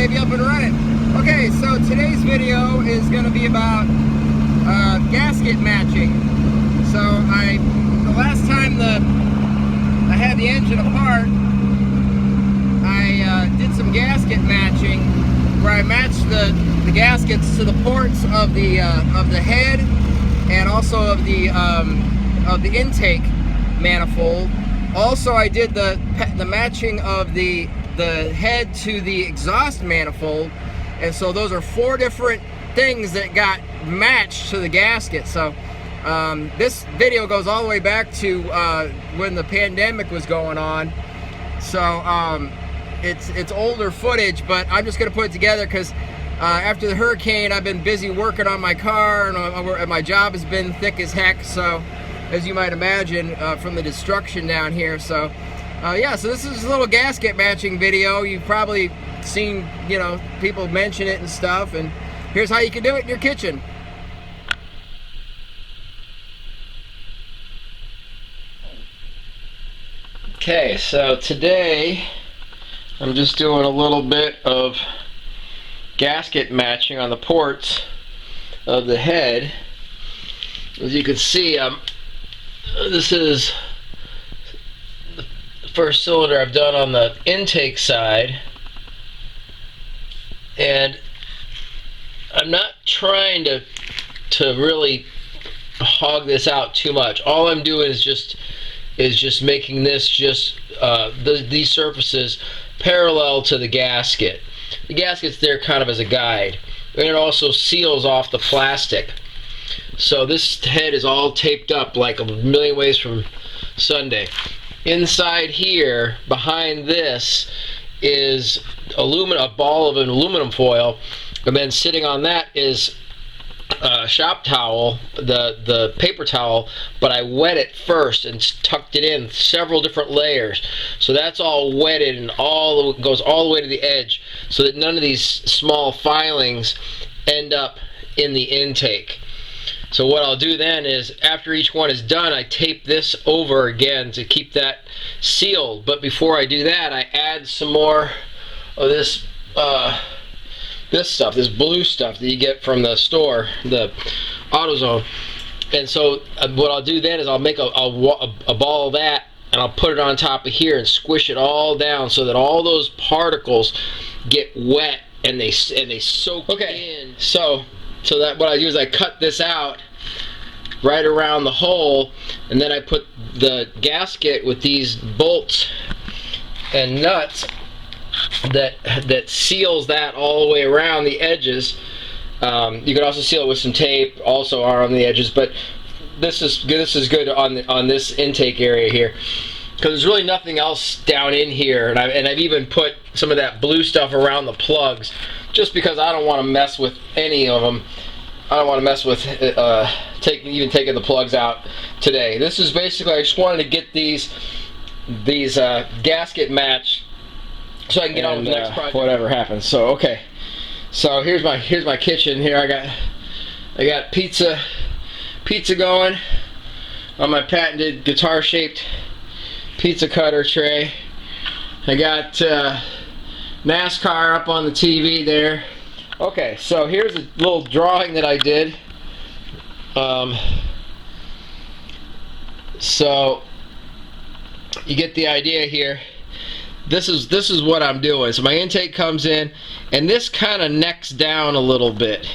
baby up and running. Okay, so today's video is going to be about gasket matching. So the last time I had the engine apart, I did some gasket matching where I matched the gaskets to the ports of the head and also of the intake manifold. Also, I did the matching of the head to the exhaust manifold, and so those are 4 different things that got matched to the gasket. So this video goes all the way back to when the pandemic was going on. So it's older footage, but I'm just gonna put it together because after the hurricane, I've been busy working on my car, and my job has been thick as heck. So, as you might imagine, from the destruction down here. So, yeah. So this is a little gasket matching video. You've probably seen, people mention it and stuff. And here's how you can do it in your kitchen. Okay, so today I'm just doing a little bit of gasket matching on the ports of the head. As you can see, this is the first cylinder I've done on the intake side, and I'm not trying to really hog this out too much. All I'm doing is just making this these surfaces parallel to the gasket. The gasket's there kind of as a guide, and it also seals off the plastic. So this head is all taped up like a million ways from Sunday. Inside here, behind this, is a ball of an aluminum foil, and then sitting on that is a shop towel, the paper towel, but I wet it first and tucked it in several different layers. So that's all wetted and goes all the way to the edge, so that none of these small filings end up in the intake. So what I'll do then is, after each one is done, I tape this over again to keep that sealed. But before I do that, I add some more of this stuff, this blue stuff that you get from the store, the AutoZone. And so what I'll do then is I'll make a ball of that, and I'll put it on top of here and squish it all down so that all those particles get wet and they soak in. So that what I do is I cut this out right around the hole, and then I put the gasket with these bolts and nuts that seals that all the way around the edges. You could also seal it with some tape, also around the edges, but this is good on this intake area here, because there's really nothing else down in here, and I've even put some of that blue stuff around the plugs, just because I don't want to mess with any of them. I don't want to mess with even taking the plugs out today. This is basically, I just wanted to get these gasket matched so I can get on with the next project, whatever happens. So okay, so here's my kitchen. Here I got pizza going on my patented guitar shaped pizza cutter tray. I got NASCAR up on the TV there. Okay, so here's a little drawing that I did. So you get the idea here. This is what I'm doing. So my intake comes in, and this kind of necks down a little bit,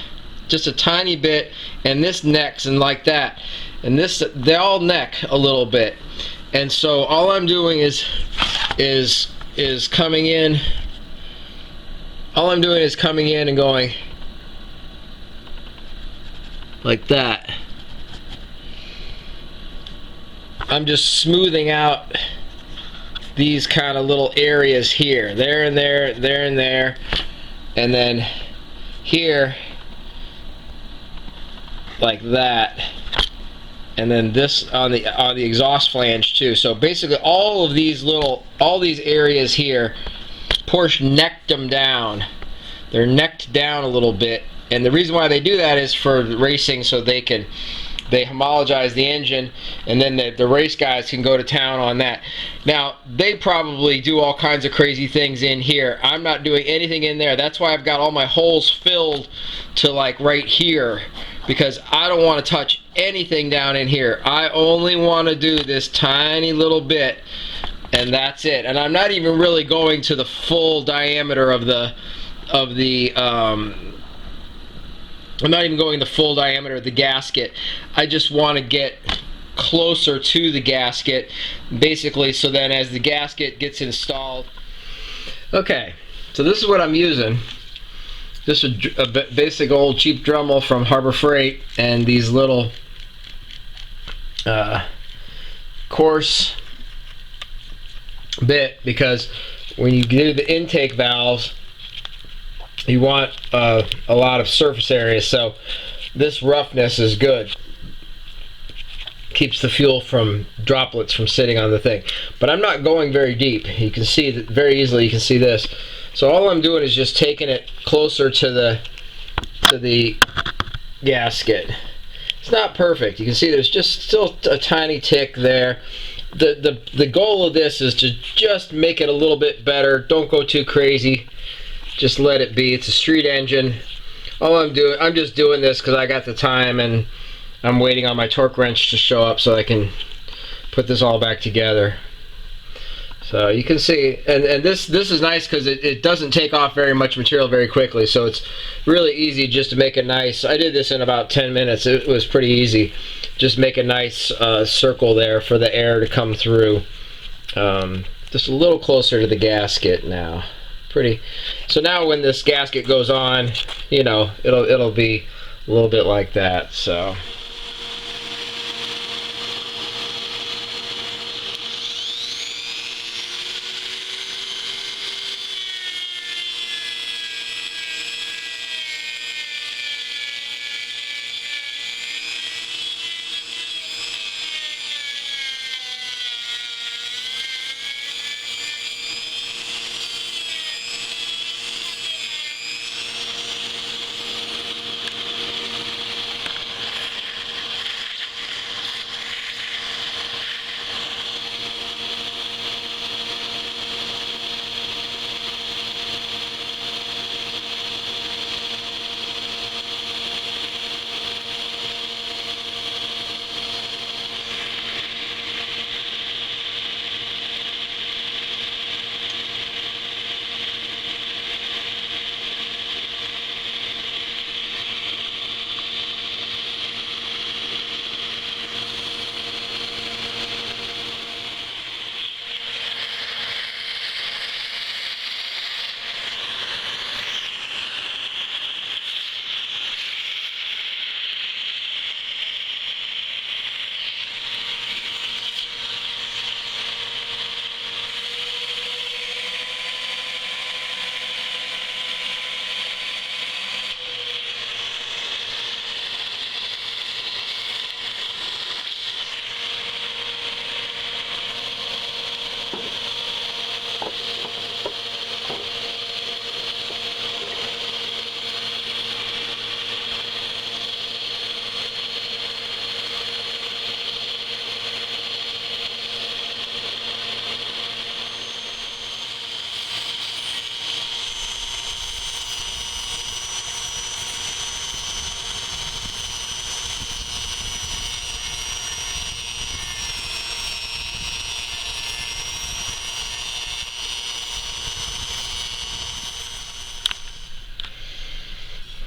just a tiny bit, and this necks, and like that, and they all neck a little bit. And so all I'm doing is coming in. All I'm doing is coming in and going like that. I'm just smoothing out these kind of little areas here, there and there, there and there, and then here like that, and then this on the exhaust flange too. So basically all these areas here, Porsche necked them down. They're necked down a little bit, and the reason why they do that is for racing, so they can they homologize the engine, and then the race guys can go to town on that. Now, they probably do all kinds of crazy things in here. I'm not doing anything in there. That's why I've got all my holes filled to like right here, because I don't want to touch anything down in here. I only want to do this tiny little bit, and that's it. And I'm not even really going to the full diameter of the I'm not even going the full diameter of the gasket. I just want to get closer to the gasket, basically, so then as the gasket gets installed. Okay, so this is what I'm using. This is a basic old cheap Dremel from Harbor Freight, and these little coarse bit, because when you do the intake valves, you want a lot of surface area, so this roughness is good. Keeps the fuel from droplets from sitting on the thing. But I'm not going very deep. You can see that very easily. You can see this. So all I'm doing is just taking it closer to the gasket. It's not perfect. You can see there's just still a tiny tick there. The goal of this is to just make it a little bit better. Don't go too crazy. Just let it be. It's a street engine. I'm just doing this because I got the time, and I'm waiting on my torque wrench to show up so I can put this all back together. So you can see, and this is nice because it doesn't take off very much material very quickly, so it's really easy just to make a nice, I did this in about 10 minutes. It was pretty easy. Just make a nice circle there for the air to come through. Just a little closer to the gasket now. Pretty. So now when this gasket goes on, you know, it'll be a little bit like that. So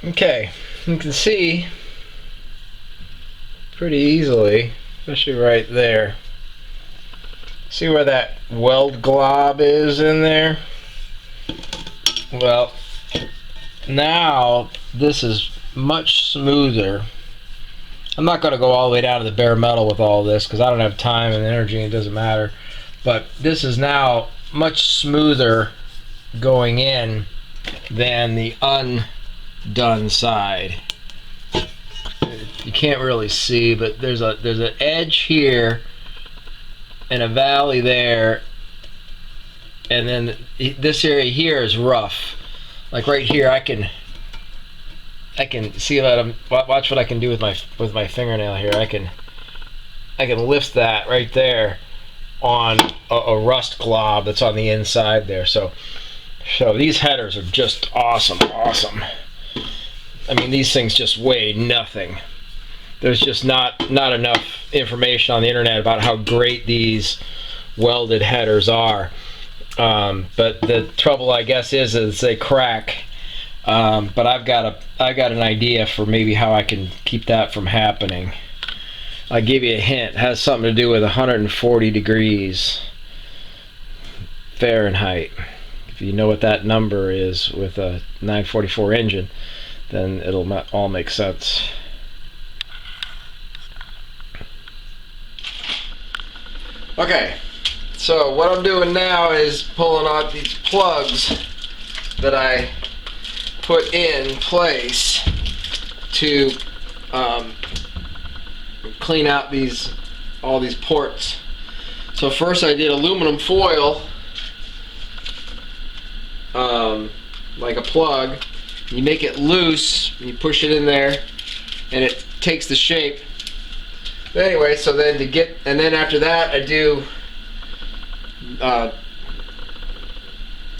okay, you can see pretty easily, especially right there. See where that weld glob is in there? Well, now this is much smoother. I'm not going to go all the way down to the bare metal with all this because I don't have time and energy and it doesn't matter. But this is now much smoother going in than the undone side. You can't really see, but there's an edge here and a valley there, and then this area here is rough. Like right here, I can I can see that watch what I can do with my fingernail here. I can lift that right there on a rust glob that's on the inside there. So these headers are just awesome. I mean, these things just weigh nothing. There's just not enough information on the internet about how great these welded headers are. But the trouble, I guess, is they crack. But I've got an idea for maybe how I can keep that from happening. I'll give you a hint. It has something to do with 140 degrees Fahrenheit. If you know what that number is with a 944 engine, then it'll all make sense. Okay, so what I'm doing now is pulling out these plugs that I put in place to clean out all these ports. So first I did aluminum foil, like a plug. You make it loose, you push it in there, and it takes the shape. But anyway, so then and then after that I do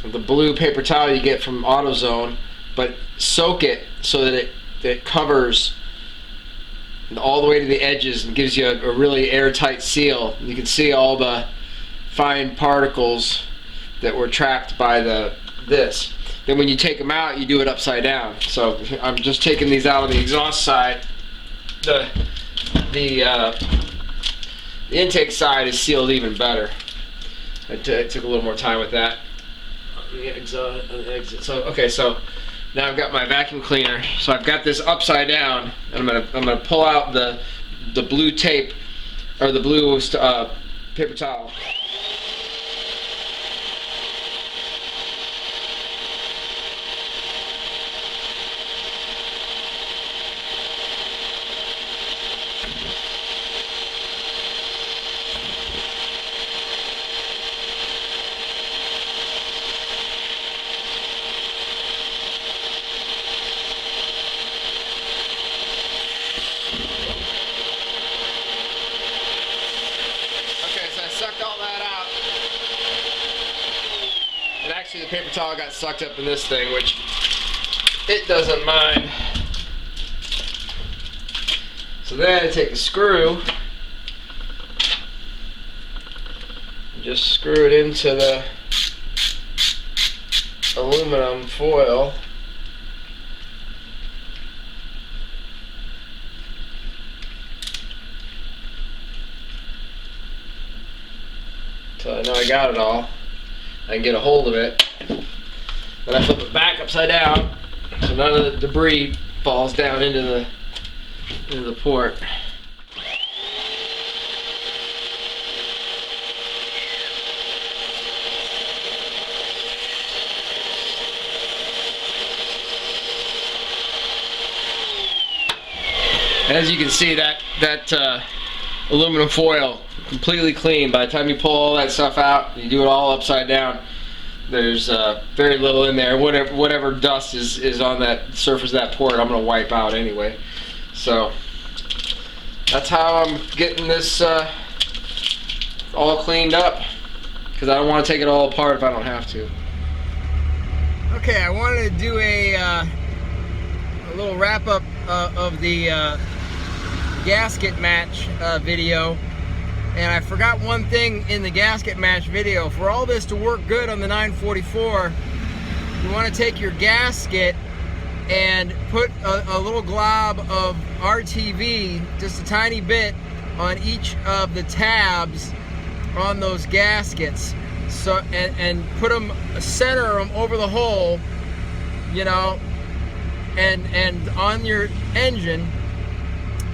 the blue paper towel you get from AutoZone, but soak it so that it covers all the way to the edges and gives you a really airtight seal. You can see all the fine particles that were trapped by this. Then when you take them out, you do it upside down. So I'm just taking these out of the exhaust side. The intake side is sealed even better. I took a little more time with that. So okay, so now I've got my vacuum cleaner. So I've got this upside down, and I'm gonna pull out the blue tape, or the blue paper towel. Sucked all that out, and actually the paper towel got sucked up in this thing, which it doesn't mind. So then I take the screw and just screw it into the aluminum foil. So I know I got it all. I can get a hold of it. Then I flip it back upside down so none of the debris falls down into the port. As you can see, that aluminum foil completely clean. By the time you pull all that stuff out, you do it all upside down, there's very little in there. Whatever dust is on that surface of that port, I'm going to wipe out anyway. So that's how I'm getting this all cleaned up, because I don't want to take it all apart if I don't have to. Okay, I wanted to do a little wrap up of the gasket match video. And I forgot one thing in the gasket match video. For all this to work good on the 944, you want to take your gasket and put a little glob of RTV, just a tiny bit, on each of the tabs on those gaskets. So and put them, center them over the hole, you know, and on your engine,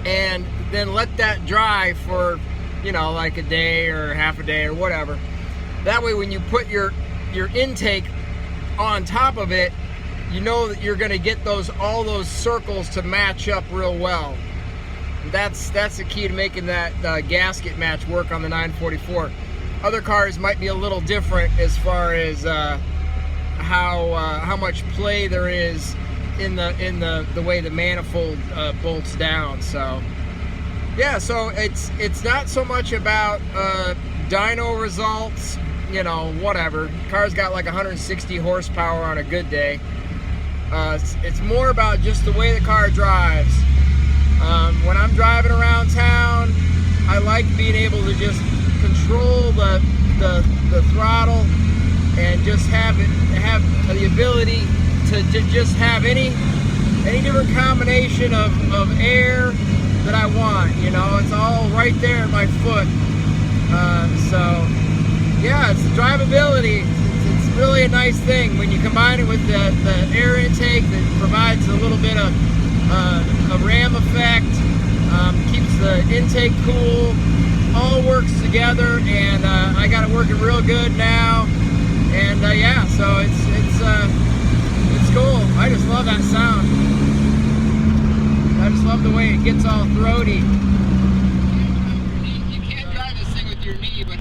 and then let that dry for, you know, like a day or half a day or whatever. That way when you put your intake on top of it, you know that you're going to get all those circles to match up real well. That's the key to making that gasket match work on the 944. Other cars might be a little different as far as how much play there is in the way the manifold bolts down. So yeah, so it's not so much about dyno results, you know, whatever. Car's got like 160 horsepower on a good day. It's more about just the way the car drives. When I'm driving around town, I like being able to just control the throttle and just have the ability to just have any different combination of air that I want. You know, it's all right there at my foot. So yeah, it's the drivability. It's really a nice thing when you combine it with the air intake that provides a little bit of a ram effect, keeps the intake cool, all works together, and I got it working real good now. And yeah, so it's cool. I just love that sound. I just love the way it gets all throaty. You can't drive this thing with your knee, but